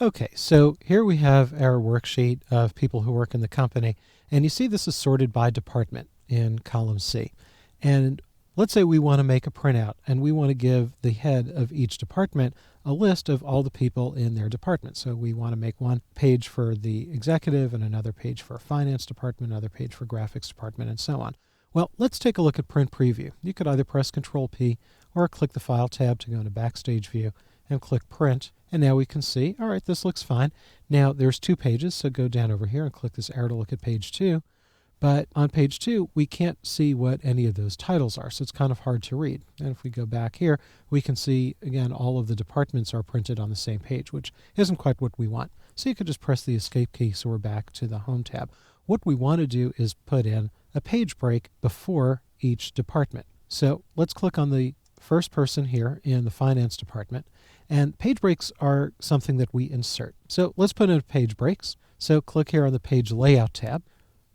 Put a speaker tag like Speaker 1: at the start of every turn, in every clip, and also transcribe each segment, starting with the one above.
Speaker 1: Okay, so here we have our worksheet of people who work in the company, and you see this is sorted by department in column C. And let's say we want to make a printout and we want to give the head of each department a list of all the people in their department. So we want to make one page for the executive and another page for finance department, another page for graphics department, and so on. Well, let's take a look at print preview. You could either press Control P or click the File tab to go into Backstage View and click Print. And now we can see, all right, this looks fine. Now there's 2 pages, so go down over here and click this arrow to look at page 2. But on page 2, we can't see what any of those titles are, so it's kind of hard to read. And if we go back here, we can see, again, all of the departments are printed on the same page, which isn't quite what we want. So you could just press the Escape key so we're back to the Home tab. What we want to do is put in a page break before each department. So let's click on the first person here in the finance department. And page breaks are something that we insert. So let's put in page breaks. So click here on the page layout tab,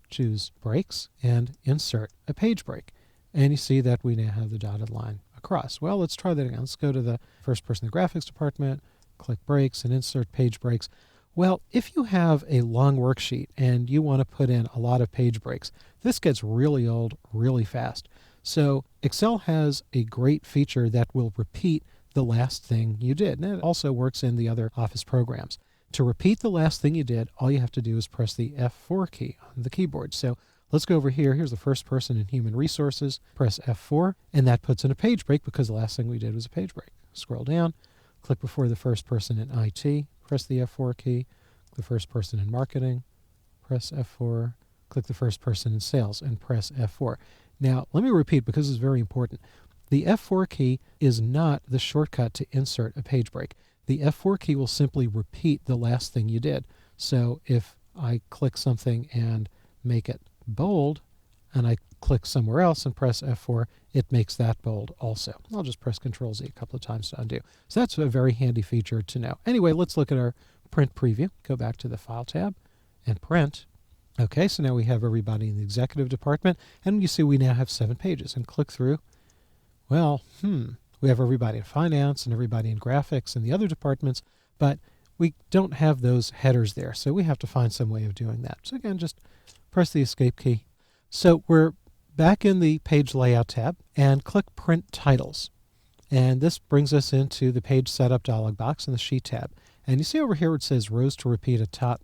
Speaker 1: choose breaks, and insert a page break. And you see that we now have the dotted line across. Well, let's try that again. Let's go to the first person in the graphics department, click breaks, and insert page breaks. Well, if you have a long worksheet and you want to put in a lot of page breaks, this gets really old really fast. So Excel has a great feature that will repeat the last thing you did. And it also works in the other Office programs. To repeat the last thing you did, all you have to do is press the F4 key on the keyboard. So let's go over here. Here's the first person in Human Resources. Press F4, and that puts in a page break because the last thing we did was a page break. Scroll down, click before the first person in IT, press the F4 key. The first person in Marketing, press F4. Click the first person in Sales and press F4. Now, let me repeat because it's very important. The F4 key is not the shortcut to insert a page break. The F4 key will simply repeat the last thing you did. So if I click something and make it bold, and I click somewhere else and press F4, it makes that bold also. I'll just press Control Z a couple of times to undo. So that's a very handy feature to know. Anyway, let's look at our print preview. Go back to the File tab and Print. Okay, so now we have everybody in the executive department, and you see we now have 7 pages. And click through. Well, we have everybody in finance and everybody in graphics and the other departments, but we don't have those headers there, so we have to find some way of doing that. So again, just press the Escape key. So we're back in the Page Layout tab and click Print Titles. And this brings us into the Page Setup dialog box in the Sheet tab. And you see over here it says Rows to Repeat at top.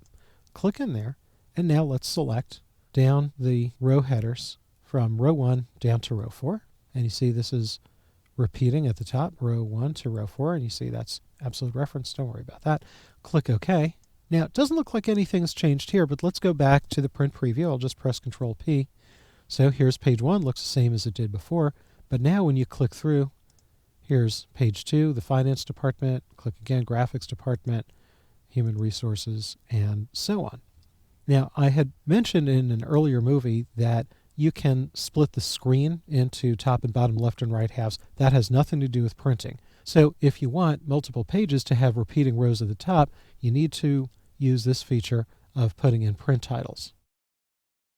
Speaker 1: Click in there, and now let's select down the row headers from row 1 down to row 4. And you see this is repeating at the top, row 1 to row 4, and you see that's absolute reference. Don't worry about that. Click OK. Now, it doesn't look like anything's changed here, but let's go back to the print preview. I'll just press Control P. So here's page 1, looks the same as it did before, but now when you click through, here's page 2, the finance department, click again, graphics department, human resources, and so on. Now, I had mentioned in an earlier movie that you can split the screen into top and bottom, left and right halves. That has nothing to do with printing. So if you want multiple pages to have repeating rows at the top, you need to use this feature of putting in print titles.